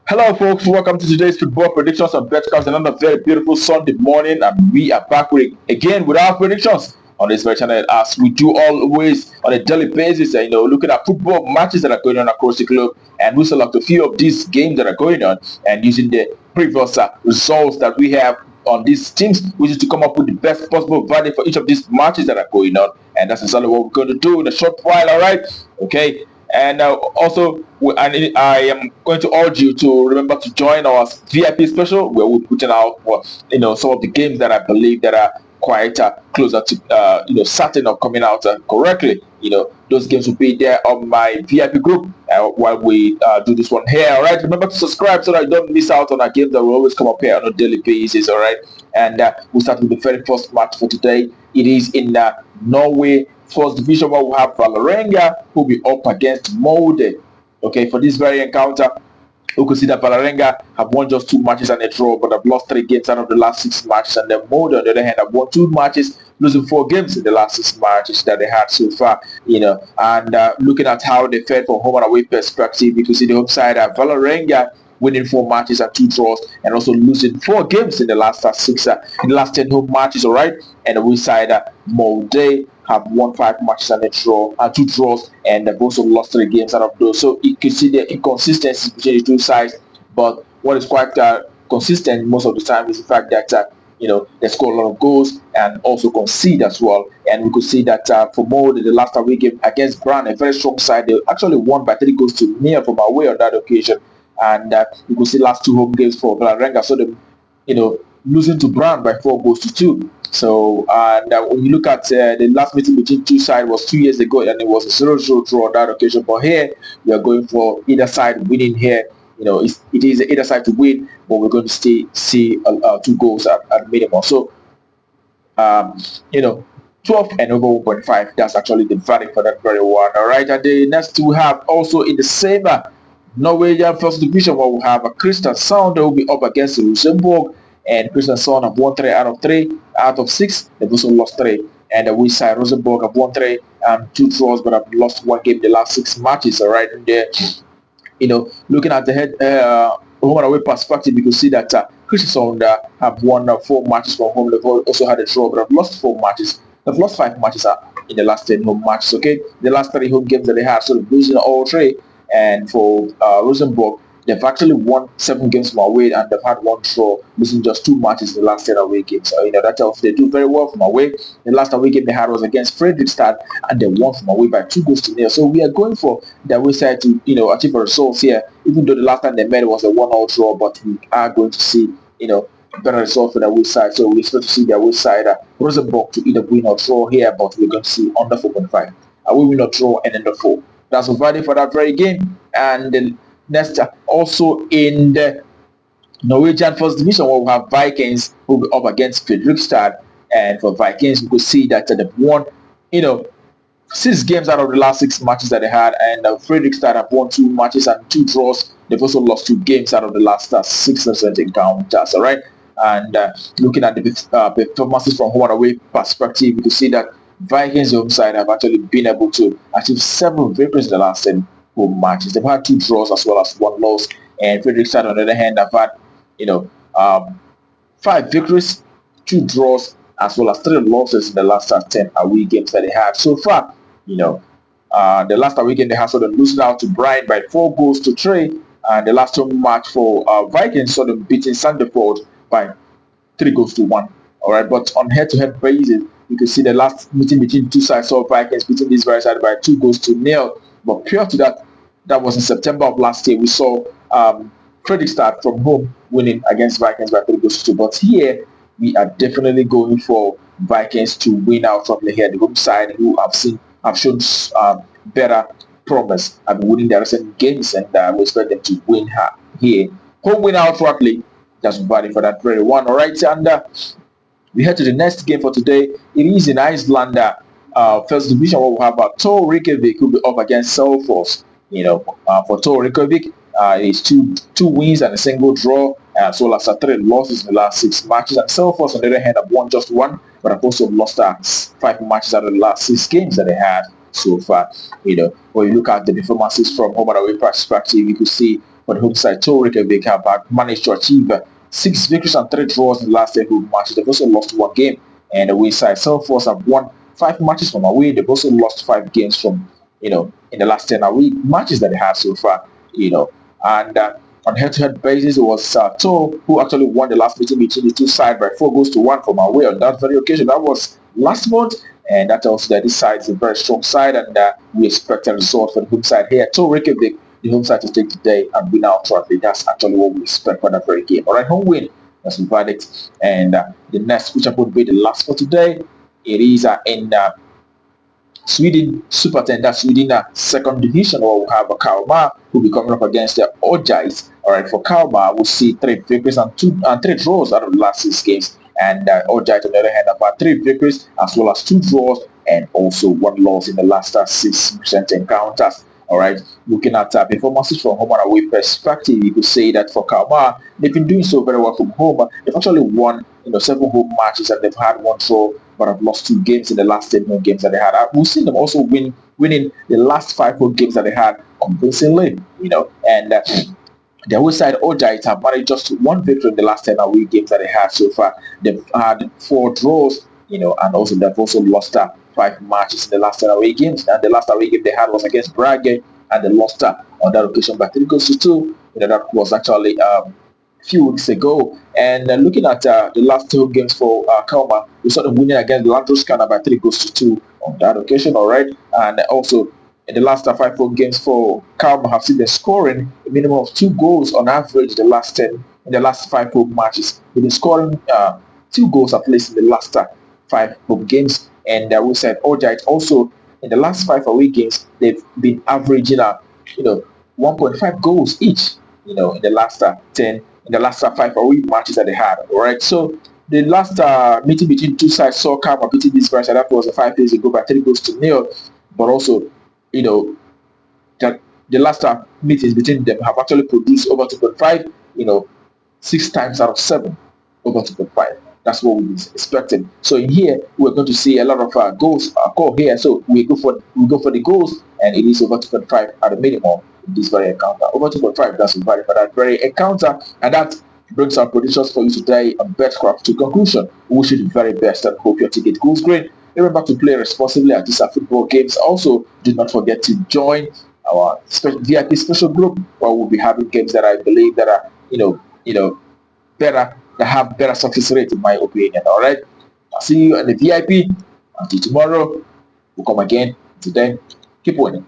Hello, folks. Welcome to today's football predictions on Betcast. Another very beautiful Sunday morning, and we are back again with our predictions on this very channel, as we do always on a daily basis. Looking at football matches that are going on across the globe, and we select a few of these games that are going on, and using the previous results that we have on these teams, which is to come up with the best possible value for each of these matches that are going on, and that's exactly what we're going to do in a short while. All right, okay. And also, I am going to urge you to remember to join our VIP special, where we're putting out, some of the games that I believe that are quite closer to, certain of coming out correctly. Those games will be there on my VIP group while we do this one here. All right. Remember to subscribe so that you don't miss out on our games that will always come up here on a daily basis. All right. And we'll start with the very first match for today. It is in Norway First Division, where we have Valerenga who will be up against Molde. Okay, for this very encounter, we could see that Valerenga have won just 2 matches and a draw, but have lost 3 games out of the last 6 matches. And then Molde, on the other hand, have won 2 matches, losing 4 games in the last 6 matches that they had so far. And looking at how they fared from home and away perspective, you can see the home side at Valerenga winning 4 matches and 2 draws, and also losing 4 games in the last in the last 10 home matches. All right, and the away side Molde have won 5 matches and a draw and 2 draws, and they've also lost 3 games out of those. So you can see the inconsistencies between the two sides. But what is quite consistent most of the time is the fact that they score a lot of goals and also concede as well. And we could see that for Molde, the last away game against Brann, a very strong side, they actually won by 3 goals to 0 from away on that occasion. And you could see last 2 home games for Valerenga, so they losing to Brann by 4 goals to 2. So and when you look at the last meeting between two sides was 2 years ago, and it was a 0-0 draw on that occasion. But here we are going for either side winning here. It is either side to win, but we're going to see 2 goals at minimum. So 12 and over 1.5. That's actually the value for that very one. All right, and the next we have also in the same Norwegian First Division, where we have a Kristiansund that will be up against Rosenborg. And Kristiansund have won 3 out of 6. They've also lost 3. And the we side Rosenborg have won 3 and 2 draws, but have lost 1 game in the last 6 matches. All right, and there, looking at the head home and away perspective, you can see that Kristiansund have won 4 matches from home. They've also had a draw, but have lost 4 matches. They've lost 5 matches in the last 10 home matches. Okay, the last 3 home games that they had, so they're losing all 3. And for Rosenborg, they've actually won 7 games from away, and they've had 1 draw, losing just 2 matches in the last 10 away games. So, that tells they do very well from away. The last away game they had was against Fredrikstad, and they won from away by 2 goals to 0. So we are going for the away side to, achieve a result here, even though the last time they met it was a 1-0 draw, but we are going to see, better result for the away side. So we expect to see the away side, Rosenborg, to either win or draw here, but we're going to see under 4.5. We win or draw and under 4. That's the value for that very game. And then next, also in the Norwegian First Division, where we have Vikings who will be up against Fredrikstad. And for Vikings, we could see that they've won, 6 games out of the last 6 matches that they had. And Fredrikstad have won 2 matches and 2 draws. They've also lost 2 games out of the last 6 encounters. All right. And looking at the performances from home and away perspective, you can see that Vikings home side have actually been able to achieve 7 victories in the last 10 home matches. They've had 2 draws as well as 1 loss. And Fredrikstad, on the other hand, have had 5 victories, 2 draws, as well as 3 losses in the last 10 away games that they had so far. The last away game they had, so they're losing out to Brian by 4 goals to 3. And the last home match for Vikings saw them beating Sandefjord by 3 goals to 1. All right, but on head-to-head basis, you can see the last meeting between two sides saw Vikings beating this very side by 2 goals to 0. But prior to that, that was in September of last year, we saw Fredrikstad from home winning against Vikings by 3 goals to 2. But here, we are definitely going for Vikings to win out from here. The home side, who have shown better promise, have been winning their recent games, and we expect them to win here. Home win outrightly. That's value for that very one. All right, and we head to the next game for today. It is in Iceland, First Division, where we have Thor who will be up against Selfoss. For Thor it's two wins and a single draw, as well as 3 losses in the last 6 matches. And Selfoss, on the other hand, have won just 1, but have also lost 5 matches out of the last 6 games that they had so far. When you look at the performances from home and away perspective, you could see for the home side. Thor have managed to achieve 6 victories and 3 draws in the last 10 home matches. They've also lost 1 game, and the away side Selfoss have won 5 matches from away. They've also lost 5 games from in the last 10 away matches that they have so far. And on head-to-head basis, it was Thor who actually won the last meeting between the two sides by 4-1 from away on that very occasion. That was last month, and that tells that this side is a very strong side, and we expect a result for the home side here. Thor Reykjavik, the home side to take today and win out trophy. That's actually what we expect for that very game. All right, home win. That's the verdict. And the next which would be the last for today. It is in Sweden Super 10, that's Sweden second division, where we have Kalmar who will be coming up against the Orgryte. All right, for Kalmar, we'll see 3 victories and 3 draws out of the last 6 games. And Orgryte, on the other hand, have 3 victories as well as 2 draws and also 1 loss in the last 6 recent encounters. All right, looking at performances from home and away perspective, you could say that for Kalmar, they've been doing so very well from home. They've actually won 7 home matches and they've had 1 draw, but have lost 2 games in the last 10 home games that they had. We've seen them also winning the last 5 home games that they had convincingly, and the away side Orgryte have managed just 1 victory in the last 10 away games that they had so far. They've had 4 draws, and also they've also lost 5 matches in the last 10 away games. And the last away game they had was against Brage, and they lost on that occasion by 3-2. That was actually a few weeks ago. And looking at the last 2 games for Kalmar, we saw them winning against Landroskana by 3-2 on that occasion. All right, and also in the last 5 home games for Kalmar have seen them scoring a minimum of 2 goals on average in the last 5 home matches. They've been scoring 2 goals at least in the last 5 home games. And we said Orgryte also in the last 5 away games they've been averaging 1.5 goals each. In the last 5 away matches that they had. All right, so the last meeting between 2 sides saw Kalmar beating this branch, and that was 5 days ago by 3-0. But also, that the last meetings between them have actually produced over 2.5. 6 times out of 7 over 2.5. That's what we expected. So in here, we're going to see a lot of goals call here. So we go for the goals, and it is over 2.5 at a minimum in this very encounter. Over 2.5, that's valid for that very encounter, and that brings our predictions for you today on BetCraft to conclusion. We wish you the very best and hope your ticket goes green. Remember to play responsibly at these football games. Also, do not forget to join our VIP special group, where we'll be having games that I believe that are better, that have better success rate in my opinion. All right, I'll see you in the VIP. Until tomorrow, we'll come again. Until then, keep winning.